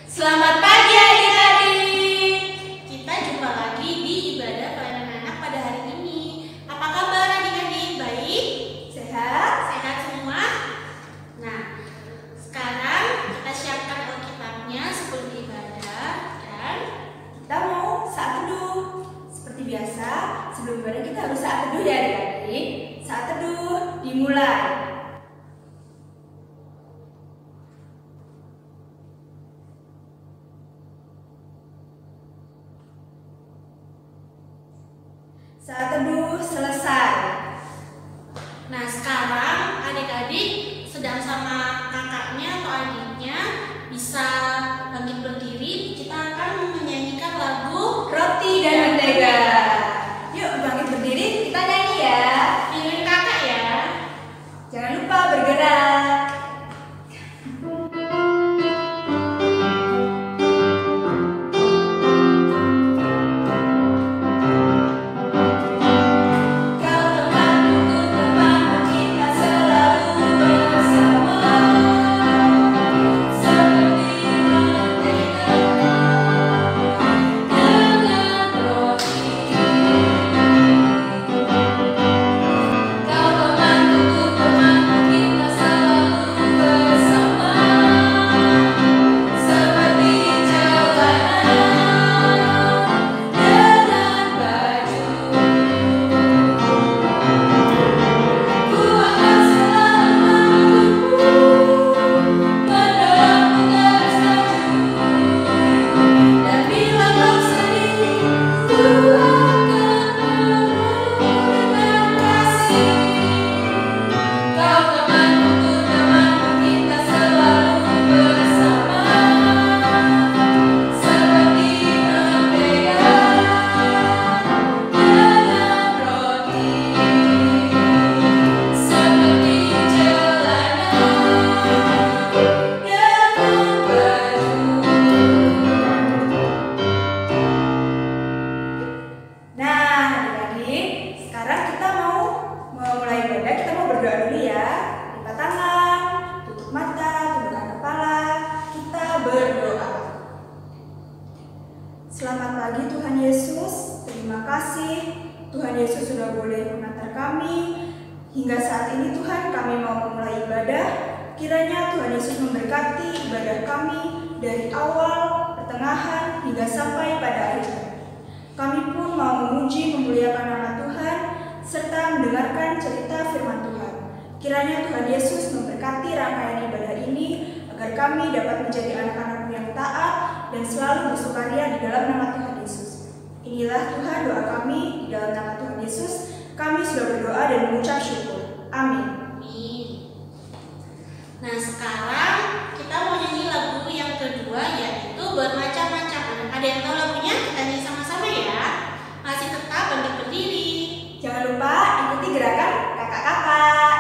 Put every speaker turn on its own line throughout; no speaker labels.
Selamat pagi adik-adik. Kita jumpa lagi di ibadah pelayanan anak pada hari ini. Apa kabar adik-adik? Baik? Sehat? Sehat semua? Nah, sekarang kita siapkan Alkitabnya sebelum ibadah dan kita mau saat teduh. Seperti biasa, sebelum ibadah kita harus saat teduh ya adik-adik. Saat teduh dimulai. Saat teduh selesai. Nah, sekarang adik-adik sedang sama kakaknya atau adiknya bisa bangkit berdiri. Kita akan menyanyikan lagu Roti dan Mentega. Yuk bangkit berdiri, kita nyanyi ya. Pilih kakak ya. Jangan lupa bergerak. Selamat pagi Tuhan Yesus, terima kasih Tuhan Yesus sudah boleh mengantar kami. Hingga saat ini Tuhan kami mau memulai ibadah. Kiranya Tuhan Yesus memberkati ibadah kami dari awal, pertengahan, hingga sampai pada akhir. Kami pun mau memuji memuliakan nama Tuhan, serta mendengarkan cerita firman Tuhan. Kiranya Tuhan Yesus memberkati rangkaian ibadah ini, agar kami dapat menjadi anak-anak-Mu yang taat dan selalu bersukaria di dalam nama Tuhan Yesus. Inilah Tuhan doa kami, di dalam nama Tuhan Yesus kami sudah berdoa dan mengucap syukur. Amin. Nah, sekarang kita mau nyanyi lagu yang kedua, yaitu Bermacam-macam. Ada yang tahu lagunya? Kita nyanyi sama-sama ya. Masih tetap bangkit berdiri. Jangan lupa ikuti gerakan kakak-kakak.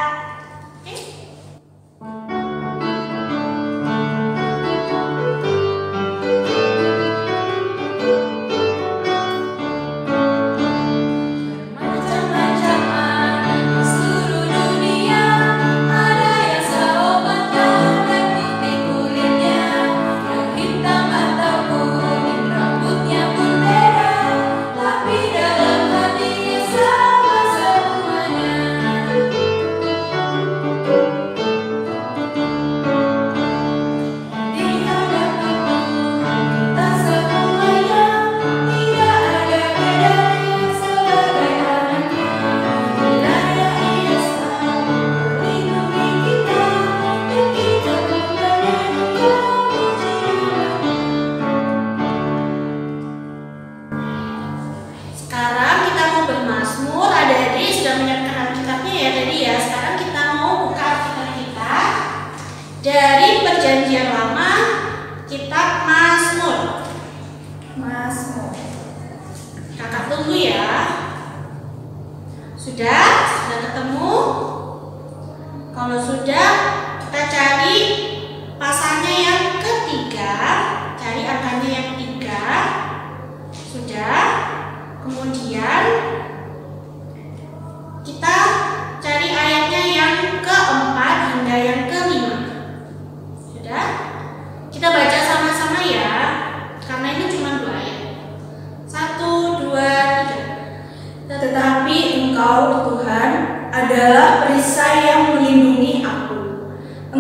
Seluruh dunia ada yang seobat kau.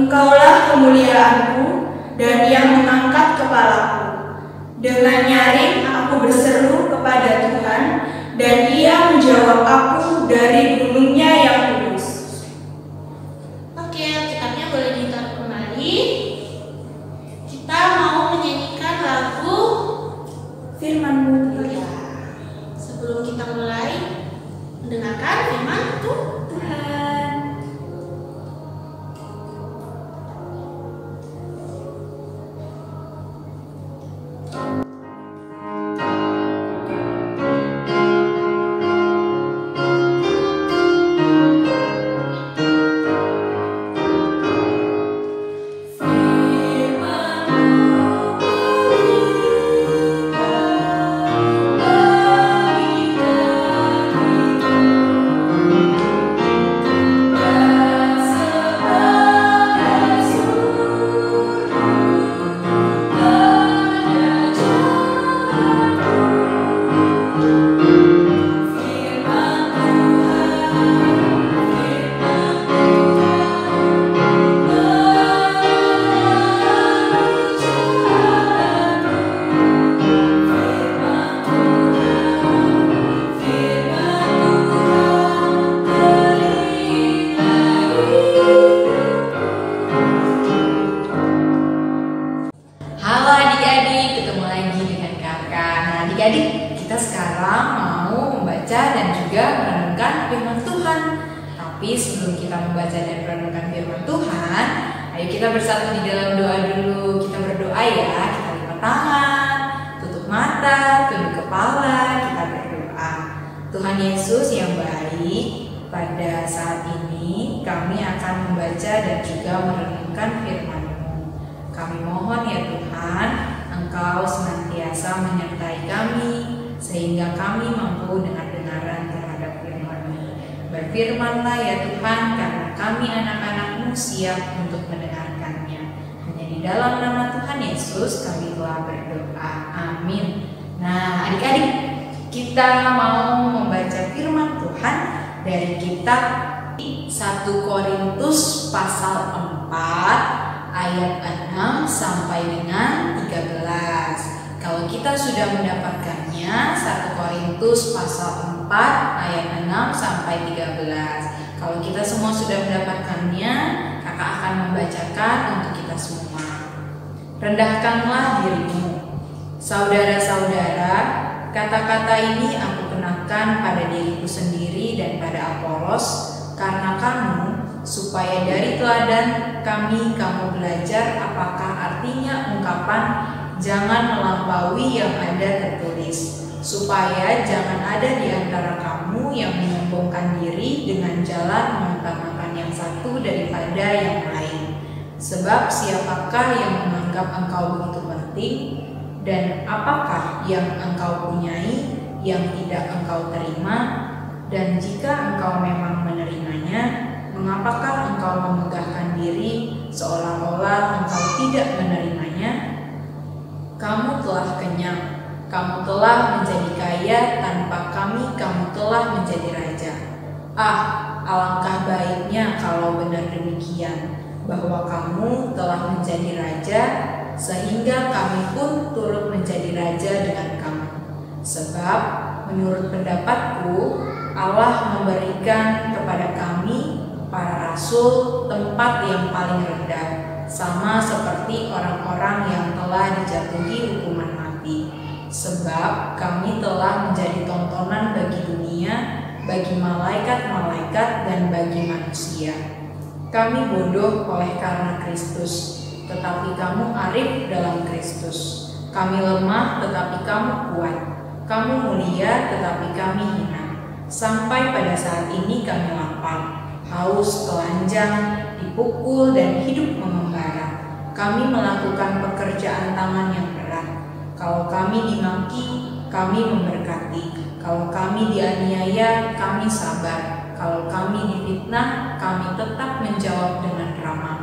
Engkaulah kemuliaanku dan yang mengangkat kepalaku. Dengan nyaring aku berseru kepada Tuhan, dan Ia menjawab aku dari gunungnya yang kudus.
Oke, kitabnya boleh ditaruh kembali. Kita mau menyanyikan lagu
Firman-Mu
ya. Sebelum kita mulai mendengarkan firman Tuhan.
Adik-adik, kita sekarang mau membaca dan juga merenungkan firman Tuhan. Tapi sebelum kita membaca dan merenungkan firman Tuhan, ayo kita bersatu di dalam doa dulu. Kita berdoa ya, kita lipat tangan, tutup mata, tunduk kepala, kita berdoa. Tuhan Yesus yang baik, pada saat ini kami akan membaca dan juga merenungkan firman-Mu. Kami mohon ya Tuhan, Engkau senantiasa menyertai kami, sehingga kami mampu dengan kebenaran terhadap firman-Mu. Berfirmanlah ya Tuhan, karena kami anak-anak-Mu siap untuk mendengarkannya. Hanya di dalam nama Tuhan Yesus kami telah berdoa. Amin. Nah adik-adik, kita mau membaca firman Tuhan dari kitab 1 Korintus pasal 4 ayat 6 sampai dengan 13. Kalau kita sudah mendapatkannya, 1 Korintus pasal 4 ayat 6 sampai 13. Kalau kita semua sudah mendapatkannya, kakak akan membacakan untuk kita semua. Rendahkanlah dirimu, saudara-saudara, kata-kata ini aku kenakan pada diriku sendiri dan pada Apolos, karena kamu, supaya dari teladan kami kamu belajar apakah artinya ungkapan jangan melampaui yang ada tertulis, supaya jangan ada di antara kamu yang menyombongkan diri dengan jalan mengutamakan yang satu daripada yang lain. Sebab siapakah yang menganggap engkau begitu penting, dan apakah yang engkau punyai yang tidak engkau terima? Dan jika engkau memang menerimanya, mengapakah engkau memegahkan diri seolah-olah engkau tidak menerimanya? Kamu telah kenyang, kamu telah menjadi kaya, tanpa kami kamu telah menjadi raja. Ah, alangkah baiknya kalau benar demikian, bahwa kamu telah menjadi raja, sehingga kami pun turut menjadi raja dengan kamu. Sebab menurut pendapatku, Allah memberikan kepada kami para rasul tempat yang paling rendah, sama seperti orang-orang yang telah dijatuhi hukuman mati. Sebab kami telah menjadi tontonan bagi dunia, bagi malaikat-malaikat dan bagi manusia. Kami bodoh oleh karena Kristus, tetapi kamu arif dalam Kristus. Kami lemah tetapi kamu kuat. Kamu mulia tetapi kami hina. Sampai pada saat ini kami lapar, haus, telanjang, dipukul dan hidup mengembara. Kami melakukan pekerjaan tangan yang berat. Kalau kami dimaki, kami memberkati. Kalau kami dianiaya, kami sabar. Kalau kami difitnah, kami tetap menjawab dengan ramah.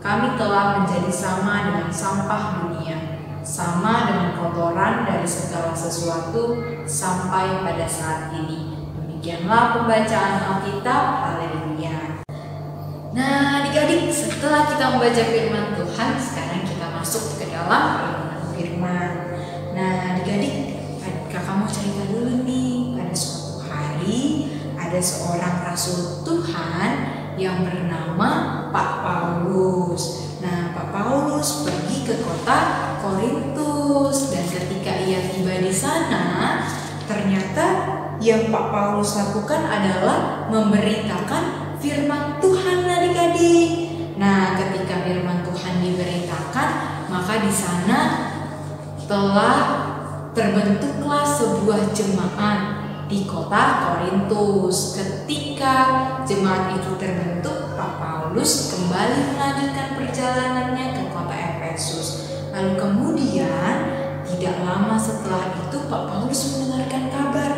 Kami telah menjadi sama dengan sampah dunia, sama dengan kotoran dari segala sesuatu sampai pada saat ini. Demikianlah pembacaan Alkitab. Haleluya. Nah, adik-adik, setelah kita membaca firman Tuhan, sekarang kita masuk ke dalam firman. Nah, adik-adik, kakak mau cerita dulu nih. Pada suatu hari ada seorang rasul Tuhan yang bernama Pak Paulus. Nah, Pak Paulus pergi ke kota Korintus, dan ketika ia tiba di sana, ternyata yang Pak Paulus lakukan adalah memberitakan firman Tuhan, adik-adik. Nah, ketika firman Tuhan diberitakan, maka di sana telah terbentuklah sebuah jemaat di kota Korintus. Ketika jemaat itu terbentuk, Pak Paulus kembali melanjutkan perjalanannya ke kota Efesus. Lalu kemudian tidak lama setelah itu Pak Paulus mendengarkan kabar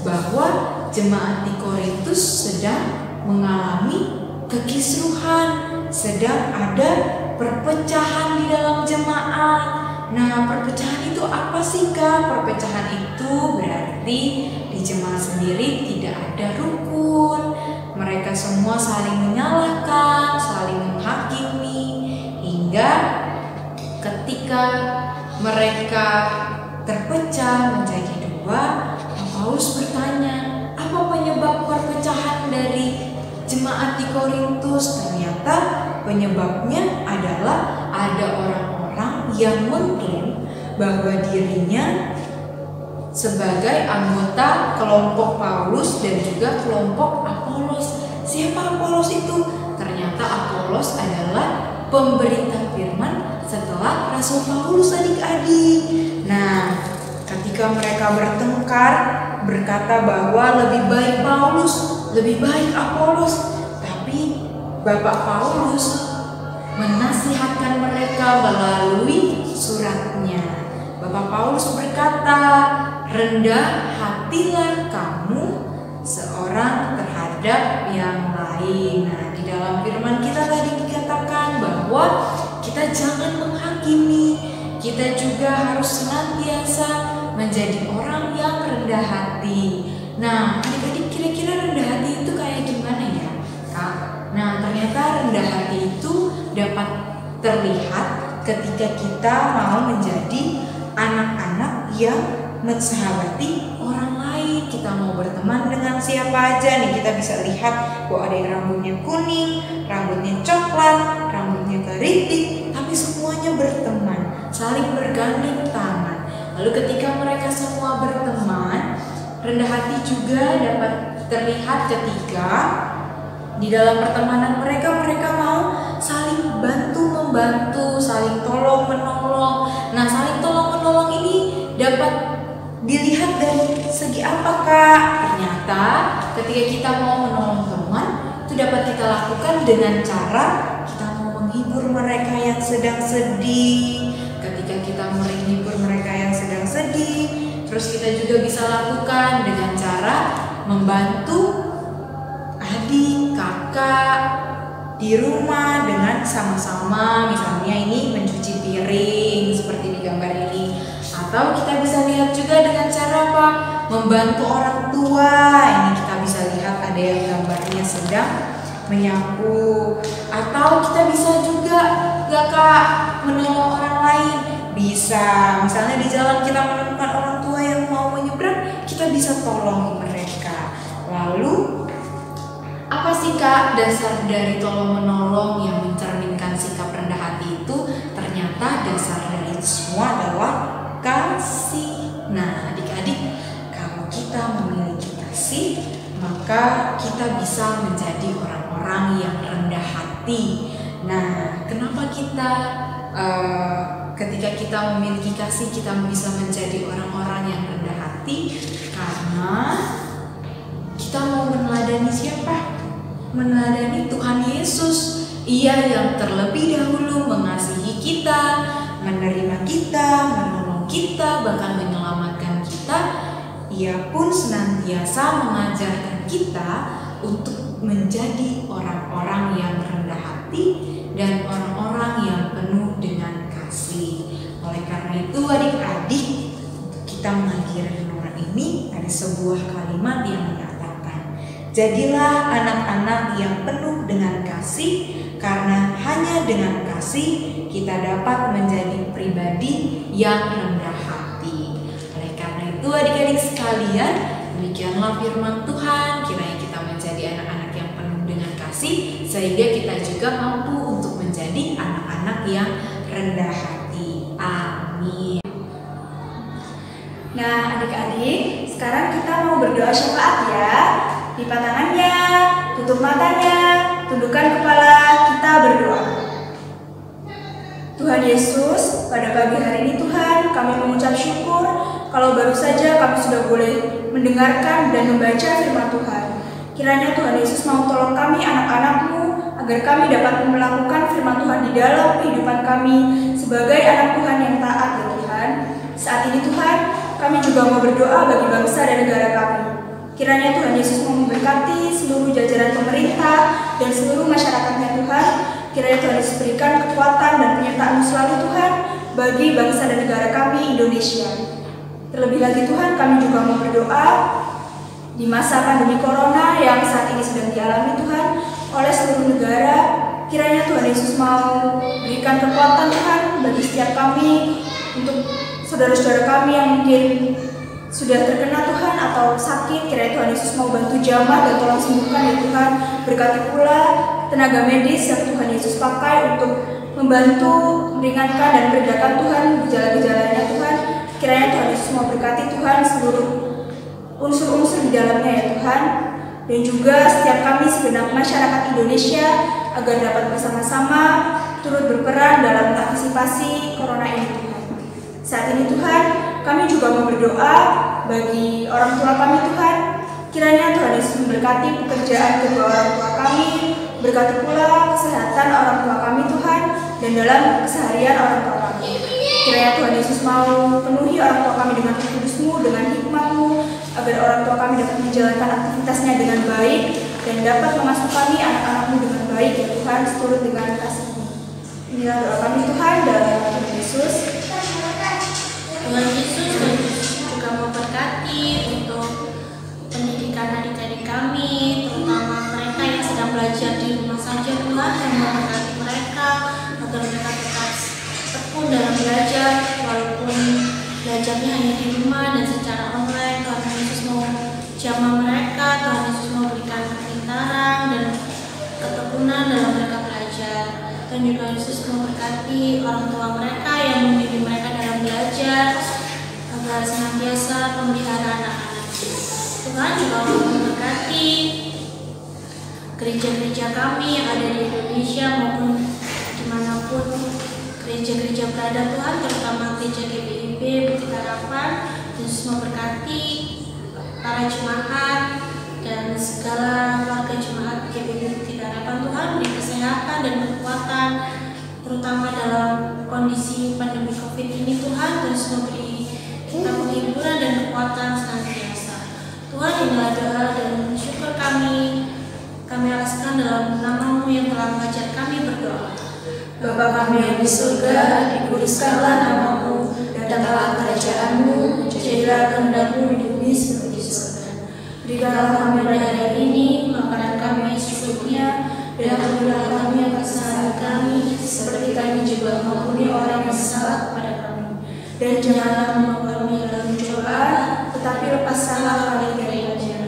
bahwa jemaat di Korintus sedang mengalami kekisruhan, sedang ada perpecahan di dalam jemaat. Nah, perpecahan itu apa sih, Kak? Perpecahan itu berarti di jemaat sendiri tidak ada rukun. Mereka semua saling menyalahkan, saling menghakimi, hingga ketika mereka terpecah menjadi dua, Paulus bertanya, apa penyebab perpecahan dari jemaat di Korintus? Ternyata penyebabnya adalah ada orang-orang yang mengklaim bahwa dirinya sebagai anggota kelompok Paulus dan juga kelompok Apolos. Siapa Apolos itu? Ternyata Apolos adalah pemberita firman setelah Rasul Paulus, adik-adik. Nah, ketika mereka bertengkar, berkata bahwa lebih baik Paulus, lebih baik Apolos, tapi Bapak Paulus menasihatkan mereka melalui suratnya. Bapak Paulus berkata, rendah hatilah kamu seorang terhadap yang lain. Nah, di dalam firman kita tadi dikatakan bahwa kita jangan menghakimi, kita juga harus senantiasa menjadi orang yang rendah hati. Nah, adik-adik, kira-kira rendah hati itu kayak gimana ya, Kak? Nah, ternyata rendah hati itu dapat terlihat ketika kita mau menjadi anak-anak yang mensahabati orang lain. Kita mau berteman dengan siapa aja nih, kita bisa lihat bahwa ada yang rambutnya kuning, rambutnya coklat, rambutnya keriting, tapi semuanya berteman, saling bergandeng tangan. Lalu ketika mereka semua berteman, rendah hati juga dapat terlihat ketika di dalam pertemanan mereka mau saling bantu-membantu, saling tolong-menolong. Nah, saling tolong-menolong ini dapat dilihat dari segi apa, Kak? Ternyata ketika kita mau menolong teman, itu dapat kita lakukan dengan cara kita mau menghibur mereka yang sedang sedih. Ketika kita mau menghibur mereka yang sedang sedih, terus kita juga bisa lakukan dengan cara membantu adik, kakak di rumah dengan sama-sama, misalnya ini mencuci piring seperti di gambar ini, atau kita bisa lihat juga dengan cara apa? Membantu orang tua. Ini kita bisa lihat ada yang gambarnya sedang menyapu, atau kita bisa juga Kak menolong orang lain. Bisa, misalnya di jalan kita menemukan orang tua yang mau menyeberang, kita bisa tolong mereka. Lalu apa sih, Kak, dasar dari tolong menolong yang mencerminkan sikap rendah hati itu? Ternyata dasar dari itu semua adalah kasih. Nah, adik-adik, kalau kita memiliki kasih, maka kita bisa menjadi orang-orang yang rendah hati. Nah, kenapa kita ketika kita memiliki kasih, kita bisa menjadi orang-orang yang rendah hati? Karena kita mau meneladani siapa? Meneladani Tuhan Yesus. Ia yang terlebih dahulu mengasihi kita, menerima kita, menolong kita, bahkan menyelamatkan kita. Ia pun senantiasa mengajarkan kita untuk menjadi orang-orang yang rendah hati dan orang-orang yang penuh dengan kasih. Oleh karena itu, adik-adik, kita mengakhiri renungan ini ada sebuah kalimat yang mengatakan,
Jadilah anak-anak yang penuh dengan kasih, karena hanya dengan kasih kita dapat menjadi pribadi yang rendah hati. Oleh karena itu adik-adik sekalian, demikianlah firman Tuhan. Kiranya kita menjadi anak-anak yang penuh dengan kasih, sehingga kita juga mampu untuk menjadi anak-anak yang rendah hati. Amin.
Nah, adik-adik, sekarang kita mau berdoa syafaat ya. Lipat tangannya, tutup matanya, tundukkan kepala, kita berdoa. Tuhan Yesus, pada pagi hari ini Tuhan, kami mengucap syukur kalau baru saja kami sudah boleh mendengarkan dan membaca firman Tuhan. Kiranya Tuhan Yesus mau tolong kami anak-anak-Mu agar kami dapat melakukan firman Tuhan di dalam kehidupan kami sebagai anak Tuhan yang taat ya Tuhan. Saat ini Tuhan, kami juga mau berdoa bagi bangsa dan negara kami. Kiranya Tuhan Yesus mau memberkati seluruh jajaran pemerintah dan seluruh masyarakatnya Tuhan. Kiranya Tuhan Yesus berikan kekuatan dan penyertaan-Mu selalu Tuhan bagi bangsa dan negara kami Indonesia. Terlebih lagi Tuhan, kami juga mau berdoa di masa pandemi corona yang saat ini sedang dialami Tuhan oleh seluruh negara. Kiranya Tuhan Yesus mau berikan kekuatan Tuhan bagi setiap kami, untuk saudara-saudara kami yang mungkin sudah terkena Tuhan atau sakit. Kiranya Tuhan Yesus mau bantu jamah dan tolong sembuhkan ya Tuhan. Berkati pula tenaga medis yang Tuhan Yesus pakai untuk membantu meringankan dan meredakan Tuhan gejala-gejalanya Tuhan. Kiranya Tuhan Yesus mau berkati Tuhan seluruh unsur-unsur di dalamnya ya Tuhan. Dan juga setiap kami segenap masyarakat Indonesia agar dapat bersama-sama turut berperan dalam mengantisipasi corona ini Tuhan. Saat ini Tuhan, kami juga mau berdoa bagi orang tua kami Tuhan. Kiranya Tuhan Yesus memberkati pekerjaan kedua orang tua kami, berkati pula kesehatan orang tua kami Tuhan, dan dalam keseharian orang tua kami. Kiranya Tuhan Yesus mau penuhi orang tua kami dengan kudus-Mu, dengan hikmat-Mu, agar orang tua kami dapat menjalankan aktivitasnya dengan baik dan dapat mengasuh kami anak-anak-Mu dengan baik ya Tuhan, seturut dengan kasih-Mu. Inilah doa kami Tuhan, dalam nama Tuhan Yesus.
Tuhan Yesus juga memberkati untuk pendidikan adik-adik kami, terutama mereka yang sedang belajar di rumah saja Tuhan, yang memberkati mereka agar mereka tetap tekun dalam belajar walaupun belajarnya hanya di rumah dan secara online. Tuhan Yesus mau jamah mereka, Tuhan Yesus mau berikan kepintaran dan ketekunan dalam mereka belajar. Dan juga Yesus memberkati orang tua mereka yang membimbing mereka dalam belajar agar senantiasa memelihara anak-anak. Tuhan juga memberkati gereja-gereja kami yang ada di Indonesia maupun dimanapun gereja-gereja berada Tuhan, terutama gereja GBIB Bukit Harapan. Yesus memberkati para jemaat dan segala warga jemaat GBIB Bukit Harapan Tuhan, beri kesehatan dan kekuatan terutama dalam kondisi pandemi COVID ini Tuhan. Terus memberi kita penghiburan dan kekuatan senantiasa Tuhan. Inilah doa dan syukur kami alaskan dalam nama-Mu yang telah mengajar kami berdoa.
Bapa kami yang di surga, dikuduskanlah nama-Mu, datanglah kerajaan-Mu, jadilah kehendak-Mu di bumi seperti di surga. Berikanlah kami pada hari ini makanan kami secukupnya, dan ampunilah kami atas kesalahan kami, seperti kami juga mengampuni orang yang salah kepada kami. Dan janganlah membawa kami dalam cobaan, tetapi lepaskanlah kami dari yang jahat.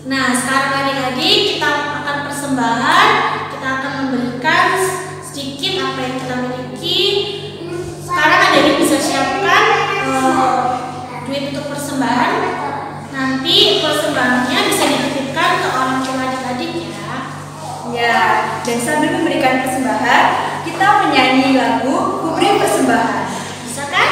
Nah, sekarang adik-adik kita akan persembahan. Kita akan memberikan sedikit apa yang kita miliki. Sekarang adik-adik bisa siapkan duit untuk persembahan. Nanti persembahannya bisa dititipkan ke orang tua adik-adik ya.
Ya, dan sambil memberikan persembahan, kita menyanyi lagu Kuberi Persembahan.
Bisa kan?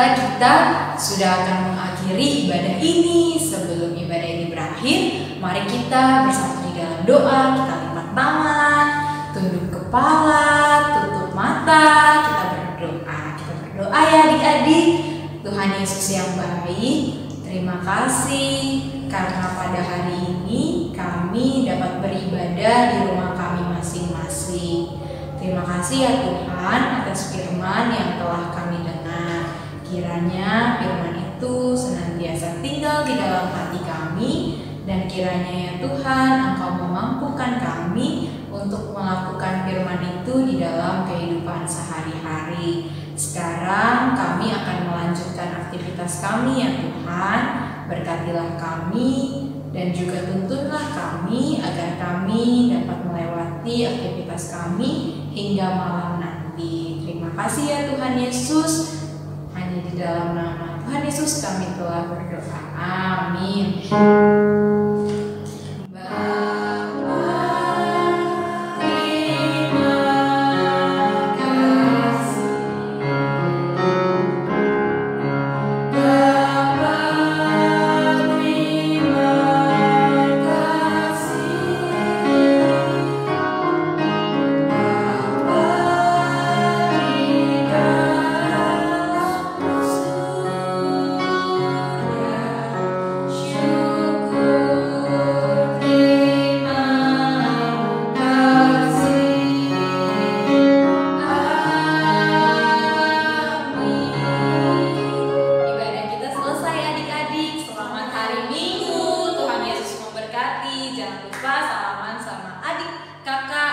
ternyata kita sudah akan mengakhiri ibadah ini. Sebelum ibadah ini berakhir, mari kita bersatu di dalam doa. Kita lipat tangan, tunduk kepala, tutup mata, kita berdoa. Kita berdoa ya adik-adik. Tuhan Yesus yang baik, terima kasih karena pada hari ini kami dapat beribadah di rumah kami masing-masing. Terima kasih ya Tuhan atas firman yang telah kami dengar. Kiranya firman itu senantiasa tinggal di dalam hati kami, dan kiranya ya Tuhan Engkau memampukan kami untuk melakukan firman itu di dalam kehidupan sehari-hari. Sekarang kami akan melanjutkan aktivitas kami ya Tuhan. Berkatilah kami dan juga tuntunlah kami agar kami dapat melewati aktivitas kami hingga malam nanti. Terima kasih ya Tuhan Yesus. Hanya di dalam nama Tuhan Yesus kami telah berdoa. Amin. Jangan lupa salaman sama adik, kakak,